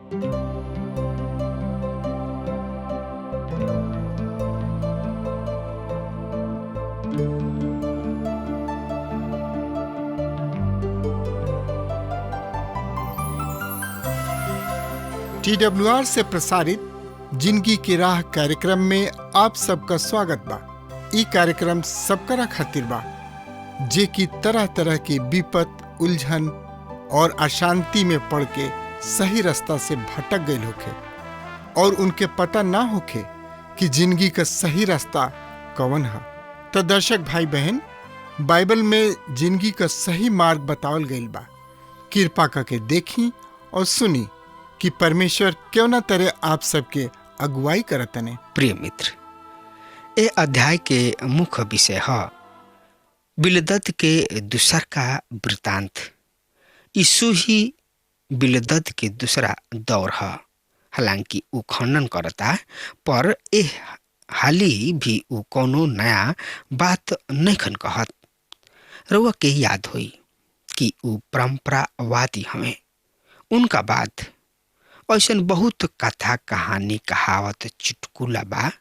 TWR से प्रसारित जिंदगी की राह कार्यक्रम में आप सबका स्वागत बा। ई कार्यक्रम सबकरा खातिर बा जे की तरह तरह की विपत, उलझन और अशांति में पड़ के सही रास्ता से भटक गए होखे और उनके पता ना होखे कि जिंदगी का सही रास्ता कौन है। तो दर्शक भाई बहन, बाइबल में जिंदगी का सही मार्ग बतावल गईल बा। कृपा करके देखी और सुनी कि परमेश्वर क्यों न तरह आप सबके अगुवाई करतने। प्रिय मित्र, ए अध्याय के मुख्य विषय है बिलदद के दूसर का वृतांत। यीशु ही बिलदद के दूसरा दौर है। हालांकि उ खंडन करता, पर ए हाली भी उ कोनो नया बात नहीं खन कहत। रउआ के याद होई कि उ परंपरावादी हमें। उनका बाद ऐसा बहुत कथा, कहानी, कहावत, चुटकुला बा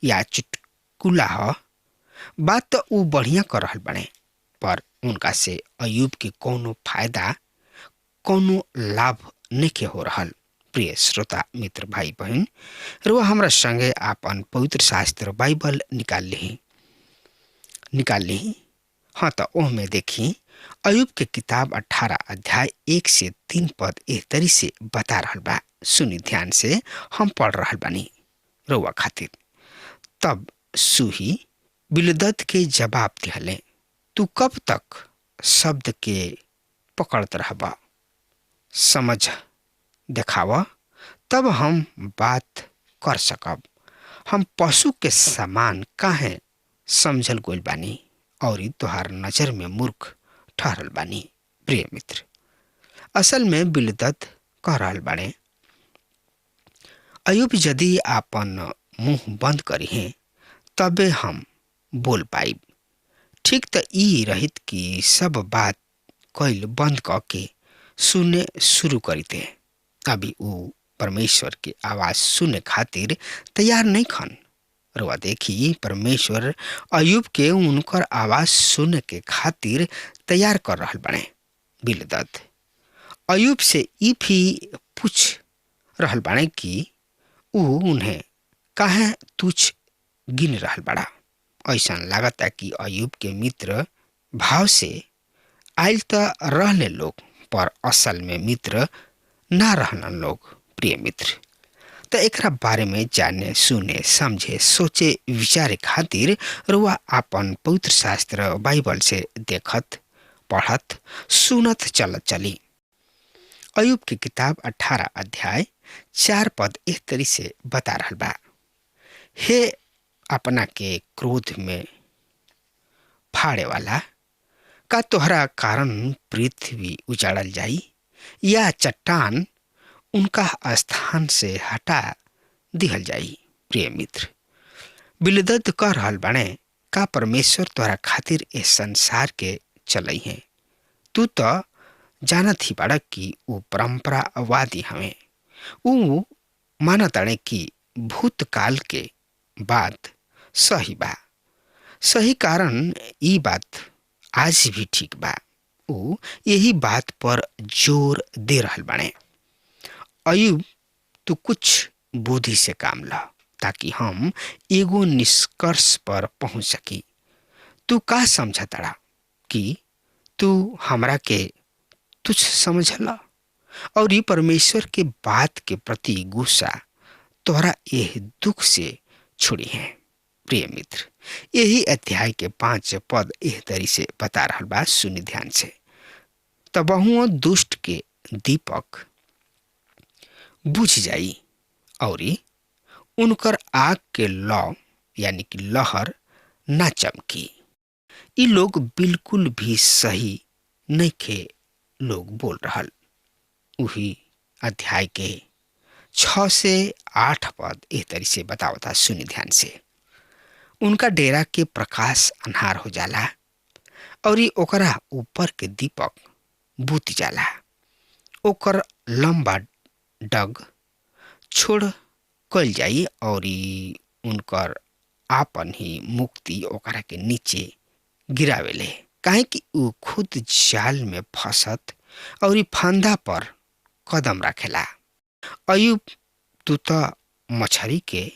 या चुटकुला ह। बात तो उ बढ़िया कर रहल बने, पर उनका से अयूब के कोनो फायदा, कोनो लाभ नहीं हो रहल। प्रिय श्रोता मित्र भाई बहन, रुआ हमरा संगे आपन पवित्र शास्त्र बाइबल निकाल ली। हाँ, तो ओह में देखी अयूब के किताब 18 अध्याय 1 से 3 पद एह तरी से बता रहल बा। सुनी ध्यान से, हम पढ़ रहल बानी रउआ खातिर। तब सूही बिलदद के जवाब दिहले, तू कब तक शब्द के पकड़त रहबा? समझ देखावा, तब हम बात कर सकब। हम पशु के समान काहे समझल गइल बानी और तोहार नजर में मूर्ख ठहरल बानी। प्रिय मित्र, असल में बिलदद कह रहल बाड़े, अयूब यदि आपन मुंह बंद करी हैं तबे हम बोल पाइब। ठीक तो ई रहित कि सब बात कइल बंद करके सुने शुरू करीते। अभी उ परमेश्वर की आवाज सुने खातिर तैयार नहीं खन। रुआ देखी, परमेश्वर अयूब के उनकर आवाज सुने के खातिर तैयार कर रहल बने। बिलदद अयूब से ई भी पूछ रहल बाड़े कि उ उन्हें काहे तुच्छ गिन रहल बड़ा। ऐसा लागता कि अयूब के मित्र भाव से आयल तो रहले लोग, पर असल में मित्र ना रहलन लोग। प्रिय मित्र, तो एकरा बारे में जाने, सुने, समझे, सोचे, विचारे खातिर रुआ आपन पवित्र शास्त्र बाइबल से देखत, पढ़त, सुनत चलत चली। अयूब की किताब 18 अध्याय 4 पद इस तरी से बता रहल बा, हे अपना के क्रोध में फाड़े वाला, का तोहरा कारण पृथ्वी उजाड़ल जाई या चट्टान उनका स्थान से हटा दिहल जाई। प्रिय मित्र, बिलदद कह रहल बाणे, का परमेश्वर तोहरा खातिर इस संसार के चलई है। तू तो जानत ही बाड़ा कि उ परंपरावादी हमें। उ मानताड़े कि भूतकाल के बात सही बा। सही कारण ई बात आज भी ठीक बा। उ यही बात पर जोर दे रहल बाणे, अयूब तू कुछ बुद्धि से काम ला ताकि हम एगो निष्कर्ष पर पहुंच सकी। तू का समझताड़ा कि तू हमरा के तुच्छ समझला और ये परमेश्वर के बात के प्रति गुस्सा तोहरा यह दुख से छुड़ी है। प्रिय मित्र, यही अध्याय के 5 पद एह तरी से बता रहल बा। सुनी ध्यान से, तबहुओ दुष्ट के दीपक बुझ जाई और उनकर आग के लौ यानी कि लहर ना चमकी। ये लोग बिल्कुल भी सही नहीं खे लोग बोल रहल। उही अध्याय के 6 से 8 पद एह तरी से बतावता। सुनी ध्यान से, उनका डेरा के प्रकाश अन्हार हो जाला और ओकरा ऊपर के दीपक बुत जाला। ओकर लंबा डग छोड़ कल जाई और उनकर आपन ही मुक्ति ओकरा के नीचे गिरावेले, काहे कि ऊ खुद जाल में फंसत और फंदा पर कदम रखेला। अयुब तू तो मछरी के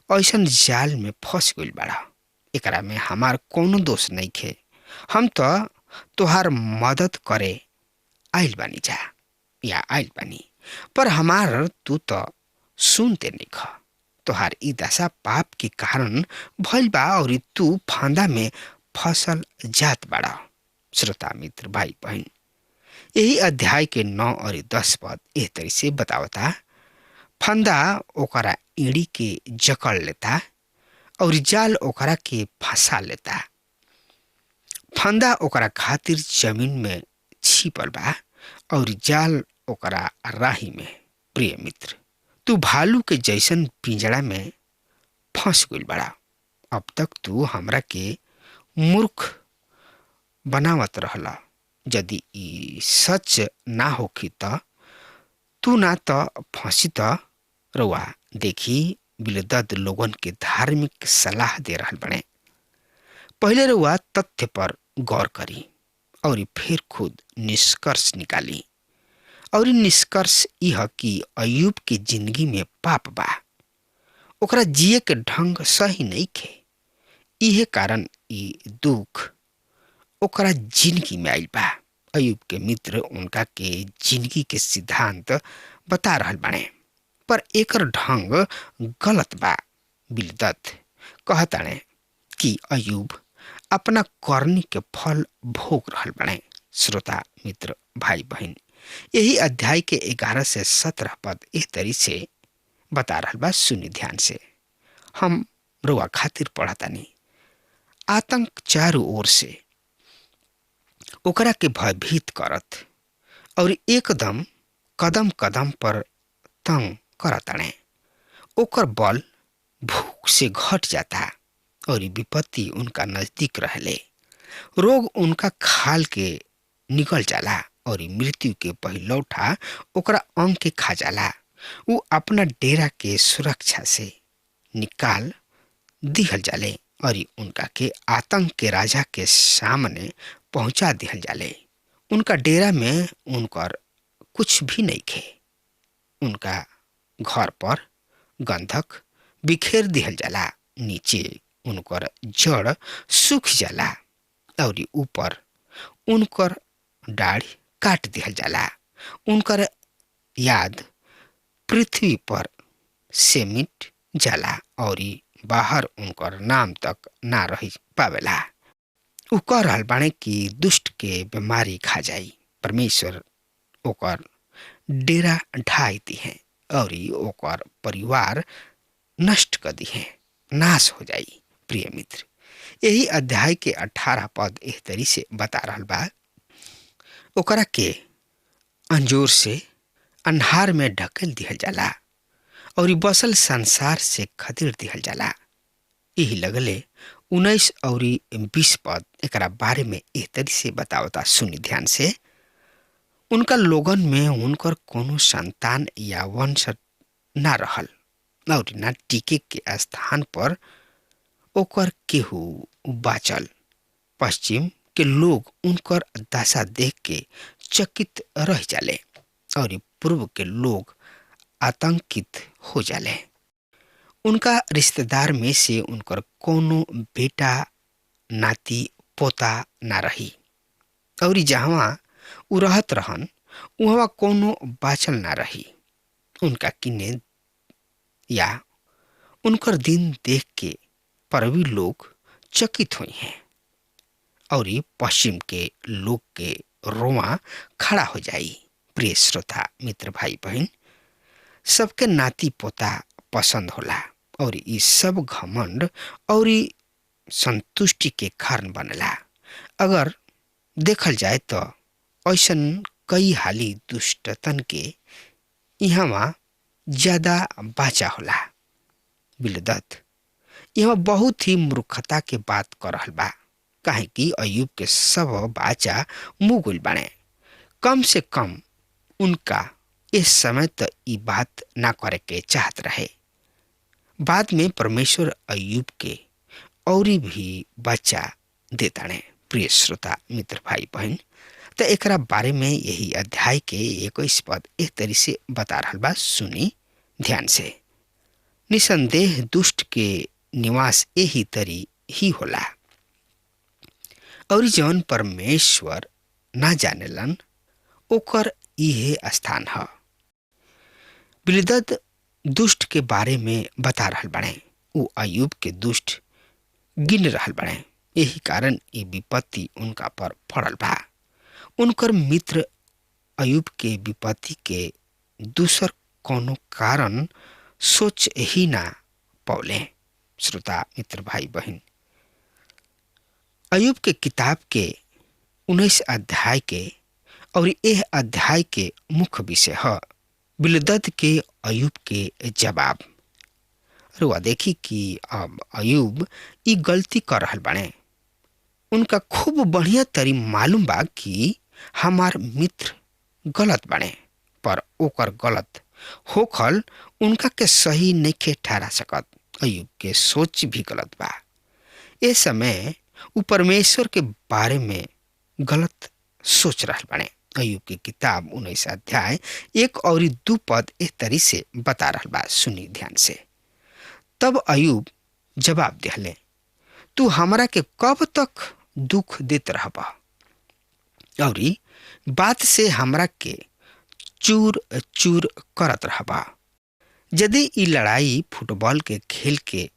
ऐसन जाल में फंस गइल बाड़ा, एकरा में हमार कोनो दोष नहीं खे। हम तो तोहार मदद करे आइल बानी जा या आइल बानी, पर हमार तू तो सुनते नहीं ख। तोहार ई दशा पाप के कारण भइल बा और तू फांदा में फसल जात बाड़ा। श्रोता मित्र भाई बहन, यही अध्याय के 9 और 10 पद एह तरी से बतावता। फंदा ओकरा एड़ी के जकड़ लेता और जाल ओकरा के फंसा लेता। फंदा ओकरा खातिर जमीन में छिपल बा और जाल ओकरा राही में। प्रिय मित्र, तू भालू के जैसन पिंजड़ा में फंस गइल बड़ा। अब तक तू हमरा के मूर्ख बनावत रहला। यदि ई सच ना होखी त तू ना तो फंसी त रउआ देखी बिलदद लोगन के धार्मिक सलाह दे रहल बने। पहले रउआ तथ्य पर गौर करी और फिर खुद निष्कर्ष निकाली। और निष्कर्ष यह कि अयुब की जिंदगी में पाप बा, ओकरा जिए के ढंग सही नहीं खे। इहे कारण ई दुख ओकरा जिंदगी में आइल बा। अयुब के मित्र उनका के जिंदगी के सिद्धांत बता रहल बने, पर एकर ढंग गलत बा। बिलदद कहताने कि अयुब अपना करनी के फल भोग रहल बने। श्रोता मित्र भाई बहन, यही अध्याय के 11 से 17 पद इस तरी से बता रहल बा। सुनी ध्यान से, हम रुआ खातिर पढ़तानी। आतंक चारों ओर से ओकरा के भयभीत करत और एकदम कदम कदम पर तंग करताने। ओकर बल भूख से घट जाता और विपत्ति उनका नजदीक रहले। रोग उनका खाल के निकल जाला और मृत्यु के पहिलौठा ओकरा अंग के खा जाला। वो अपना डेरा के सुरक्षा से निकाल दिहल जाले और उनका के आतंक के राजा के सामने पहुंचा दिहल जाले। उनका डेरा में उनकर कुछ भी नहीं खे। उनका घर पर गंधक बिखेर दिहल जाला, नीचे उनकर जड़ सूख जाला और ऊपर उनकर दाढ़ी काट दिहल जाला। उनकर याद पृथ्वी पर से मिट जाला और बाहर उनकर नाम तक ना रह पावेला। उ कह रहल बाणे कि दुष्ट के बीमारी खा जाई, परमेश्वर ओकर डेरा ढाई दी है और ओकर परिवार नष्ट कर दी है, नाश हो जाई। प्रिय मित्र, यही अध्याय के 18 पद एह तरी से बता रहल बा। ओकरा के अंजोर से अन्हार में ढकेल दिहल जाला और बसल संसार से खदेड़ दिहल जाला। यही लगले 19 और 20 पद एकरा बारे में एह तरी से बतावता। सुनी ध्यान से, उनका लोगन में उनकर कोनो संतान या वंश ना रहल और ना टीके के स्थान पर ओकर केहू बाचल। पश्चिम के लोग उनकर दशा देख के चकित रह जाले और पूर्व के लोग आतंकित हो जाले। उनका रिश्तेदार में से उनकर कोनो बेटा नाती पोता ना रही और जहाँ उ रहत रहन वहाँ कोनो बाचल ना रही। उनका किने या उनकर दिन देख के परवी लोग चकित हुई हैं और पश्चिम के लोग के रोआ खड़ा हो जाई। प्रिय श्रोता मित्र भाई बहन, सबके नाती पोता पसंद होला और ये सब घमंड और संतुष्टि के कारण बनला। अगर देखल जाए तो ऐसन कई हाली दुष्टतन के यहाँ ज्यादा बाचा होला। बिलदद यहाँ बहुत ही मूर्खता के बात कर रहल बा, काहे कि अयुब के सब बाचा मुगुल बने। कम से कम उनका इस समय तो ई बात ना करे के चाहत रहे। बाद में परमेश्वर अय्यूब के औरी भी बच्चा देताने। प्रिय श्रोता मित्र भाई बहन, तो एकरा बारे में यही अध्याय के 21 पद एक तरी से बता रहा बा। सुनी ध्यान से। निसंदेह दुष्ट के निवास यही तरी ही होला, और जौन परमेश्वर ना जानेलन ओकर इहे स्थान है। बिलदद दुष्ट के बारे में बता रहल बने। वो अय्यूब के दुष्ट गिन रहल बने। यही कारण ये विपत्ति उनका पर पड़ल बा। उनकर मित्र अय्यूब के विपत्ति के दूसर कोनो कारण सोच ही ना पौले। श्रोता मित्र भाई बहन, अय्यूब के किताब के 19 अध्याय के और यह अध्याय के मुख्य विषय है बिलदद के अय्यूब के जवाब। रुआ देखी कि अब अय्यूब ई गलती कर रहल बने। उनका खूब बढ़िया तरी मालूम बा कि हमार मित्र गलत बने, पर ओकर गलत होखल उनका के सही नहीं ठहरा सकत। अय्यूब के सोच भी गलत बा। ए समय वो परमेश्वर के बारे में गलत सोच रहल बने। अय्यूब की किताब 19 अध्याय 1 और 2 पद इस तरी से बता रहल बा। सुनी ध्यान से। तब अय्यूब जवाब दिहले, तू हमरा के कब तक दुख देत रहबा और बात से हमरा के चूर चूर करत रहबा। यदि ई लड़ाई फुटबॉल के खेल के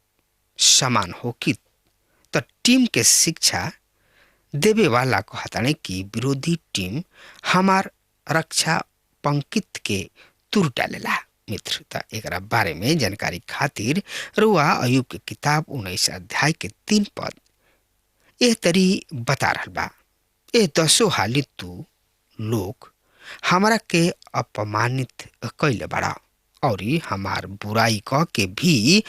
समान होकी तो टीम के शिक्षा देवे वाला कहताने कि विरोधी टीम हमार रक्षा पंकित के तुर डालेला। मित्र, त एकरा बारे में जानकारी खातिर रुआ अय्यूब के किताब 19 अध्याय के 3 पद एह तरी बता रहल बा। ए 10 हाली तू लोग हमरा के अपमानित कैले बड़ा और हमार बुराई कह के भी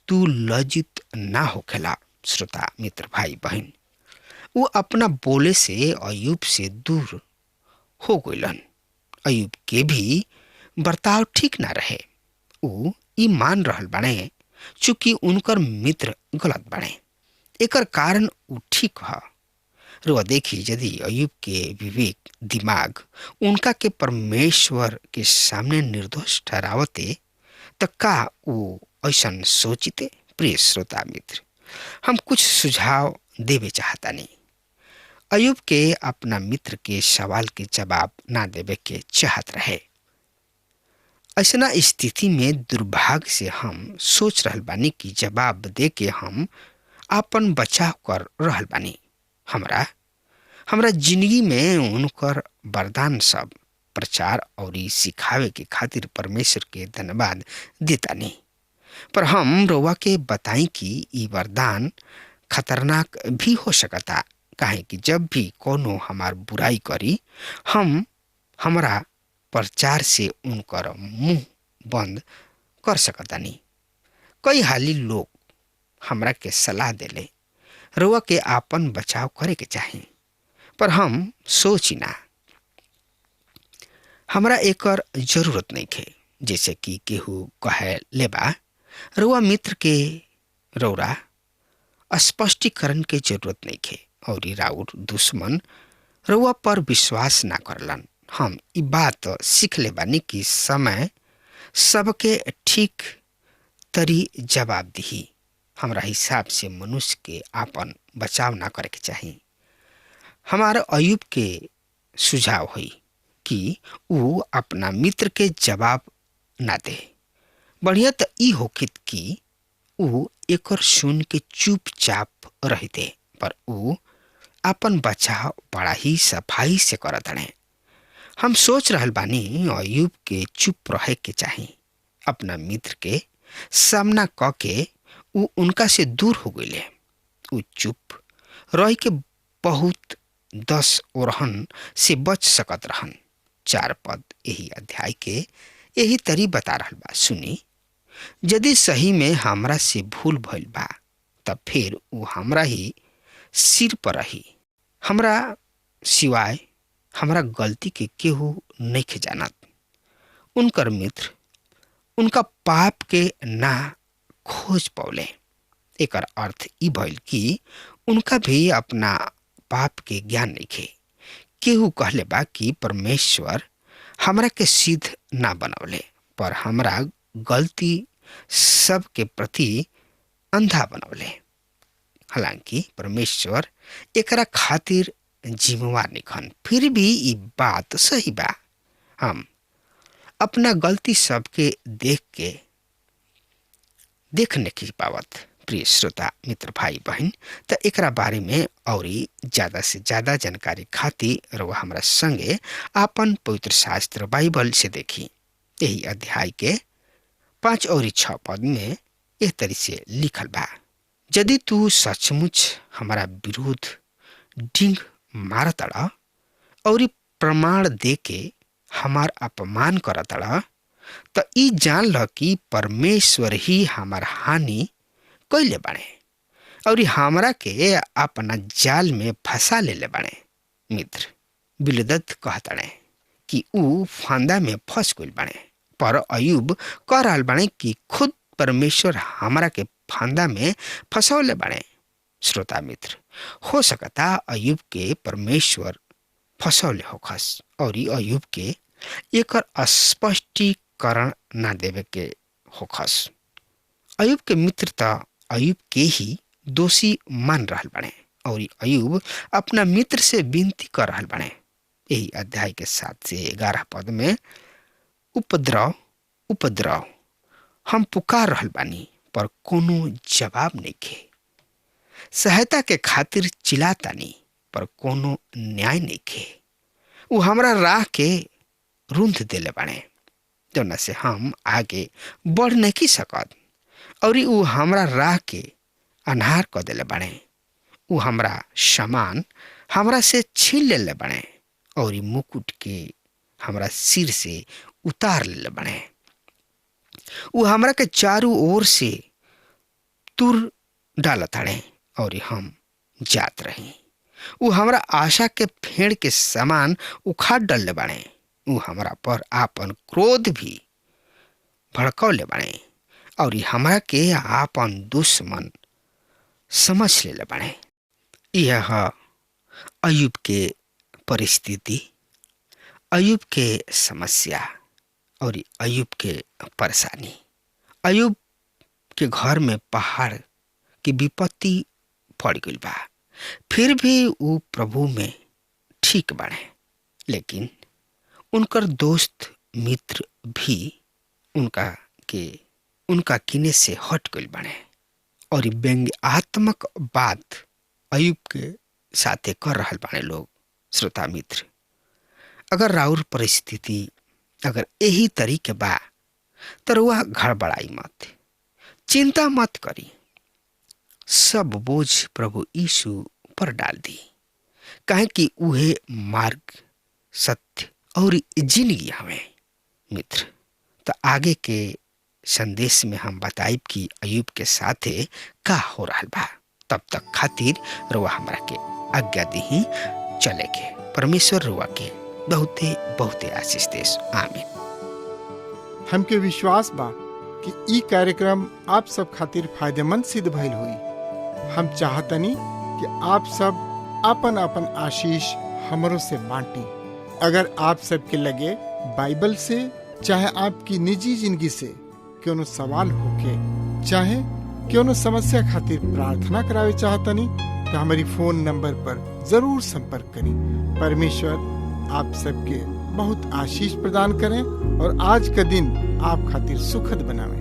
तू लज्जित ना होखेला। श्रोता मित्र भाई बहन, वो अपना बोले से अय्यूब से दूर हो गइलन। अय्यूब के भी बर्ताव ठीक ना रहे। वो ई मान रहल बने चूंकि उनकर मित्र गलत बने। एकर कारण वो ठीक है। रुआ देखी, यदि अय्यूब के विवेक दिमाग उनका के परमेश्वर के सामने निर्दोष ठहरावते तो का वो ऐसा सोचते। प्रिय श्रोता मित्र, हम कुछ सुझाव देवे चाहता नहीं। अय्यूब के अपना मित्र के सवाल के जवाब ना देवे के चाहत रहे। ऐसा स्थिति में दुर्भाग्य से हम सोच रहल बानी कि जवाब दे के हम अपन बचाव कर रहल बानी। हमरा जिंदगी में उनकर वरदान सब प्रचार और सिखावे के खातिर परमेश्वर के धन्यवाद देता नहीं। पर हम रउआ के बताई कि ई वरदान खतरनाक भी हो सकता। काहे कि जब भी कोनो हमार बुराई करी हमरा प्रचार से उनकर मुंह बंद कर सकता नहीं। कई हाली लोग हमरा के सलाह देले रउआ के आपन बचाव करे के चाही, पर हम सोची ना हमरा एकर जरूरत नहीं खे। जैसे कि केहू कहे लेबा रउआ मित्र के रौरा स्पष्टीकरण के जरूरत नहीं खे और राउर दुश्मन रउआ पर विश्वास ना करलन। हम ई बात सीख ले बानी कि समय सबके ठीक तरी जवाब दी। हमरा हिसाब से मनुष्य के आपन बचाव ना करे के चाही। हमारा अय्यूब के सुझाव हुई कि वो अपना मित्र के जवाब ना दे। बढ़िया तो ई होखित कि वो एकर सुन के चुपचाप रहते, पर वो अपन बचाव बड़ा ही सफाई से करत हने। हम सोच रहल बानी अय्यूब के चुप रहे के चाही। अपना मित्र के सामना क के वो उनका से दूर हो गए। वो चुप रह के बहुत 10 ओरहन से बच सकत रहन। 4 पद यही अध्याय के यही तरी बता रहल बा। सुनी, यदि सही में हमरा से भूल भइल बा तब फिर वो हमरा ही सिर पर रही। हमरा सिवाय हमरा गलती के केहू नहीं जानत। उनकर मित्र उनका पाप के ना खोज पौले। एकर अर्थ ई भइल कि उनका भी अपना पाप के ज्ञान नइखे। केहू कहले बा कि परमेश्वर हमरा के सिद्ध ना बनवले, पर हमरा गलती सब के प्रति अंधा बनवले। हालांकि परमेश्वर एकरा खातिर जिम्मेवार निखन, फिर भी ई बात सही बा। हम अपना गलती सबके देख नहीं पावत। प्रिय श्रोता मित्र भाई बहन, त एकरा बारे में और ज्यादा से ज्यादा जानकारी खातिर रउआ हमरा संगे आपन पवित्र शास्त्र बाइबल से देखी। यही अध्याय के 5 और 6 पद में एह तरी से लिखल बा, यदि तू सचमुच हमारा विरुद्ध डिंग मारतड़ा और प्रमाण दे के हमार अपमान करतड़ा, त ई जान ल कि परमेश्वर ही हमार हानि कैले बाड़े और हमरा के अपना जाल में फंसा ले बाड़े। मित्र बिलदत कहतड़े कि ऊ फंदा में फंस गइल बाड़े, पर अयुब कह रहल बाड़े कि खुद परमेश्वर हमरा के फंदा में फंसौले बाड़े। श्रोता मित्र, हो सकता अयुब के परमेश्वर फंसौले होखस और अयुब के एकर स्पष्टीकरण ना देवे के होखस। अयुब के मित्र त अयुब के ही दोषी मान रहल बाड़े और अयुब अपना मित्र से विनती कर रहल बाड़े। यही अध्याय के 7 से 11 पद में, उपद्रव उपद्रव हम पुकार रहल बानी, पर कोनो जवाब नइखे। सहायता के खातिर चिल्लातानी, पर कोनो न्याय नइखे। ऊ हमरा राह के रुंध देले बाड़े, जौना से हम आगे बढ़ नहीं सकत, और ऊ हमरा राह के अनहार कर देले बाड़े। ऊ हमरा सामान हमरा से छीन लेले बाड़े और मुकुट के हमरा सिर से उतार लेले बाड़े। ऊ हमरा के चारों ओर से तुर डालताड़े और हम जात रही। ऊ हमरा आशा के फेड़ के समान उखाड़ डालले बाड़े। ऊ हमरा पर आपन क्रोध भी भड़कौले बाड़े और हमरा के आपन दुश्मन समझ लेले बाड़े। यह अयुब के परिस्थिति, अयुब के समस्या और अयुब के परेशानी। अयुब के घर में पहाड़ की विपत्ति पड़ गई बा, फिर भी वो प्रभु में ठीक बाड़े। लेकिन उनकर दोस्त मित्र भी उनका किने से हट गइल बाड़े और व्यंग्यात्मक बात अयुब के साथे कर रहल बाड़े लोग। श्रोता मित्र, अगर राउर परिस्थिति अगर यही तरीके बा तो रुआ घड़बड़ाई मत, चिंता मत करी। सब बोझ प्रभु यीशु पर डाल दी, काहे कि उहे मार्ग, सत्य और जिंदगी हमें। मित्र, तो आगे के संदेश में हम बताइब कि अयुब के साथे का हो रहा बा। तब तक खातिर रुआ हमरा के आज्ञा दी चले के। परमेश्वर रुआ के बहुते बहुते आशीष देस। आमीन। हमके विश्वास बा कि ई कार्यक्रम आप सब खातिर फायदेमंद सिद्ध भइल हुई। हम चाहतनी कि आप सब अपन अपन आशीष हमरों से बांटी। अगर आप सबके लगे बाइबल से चाहे आपकी निजी जिंदगी से कोनो सवाल होके, चाहे कोनो समस्या खातिर प्रार्थना करावे चाहतनी, तो हमारी फोन नंबर पर जरूर संपर्क करें। परमेश्वर आप सबके बहुत आशीष प्रदान करें और आज का दिन आप खातिर सुखद बनावे।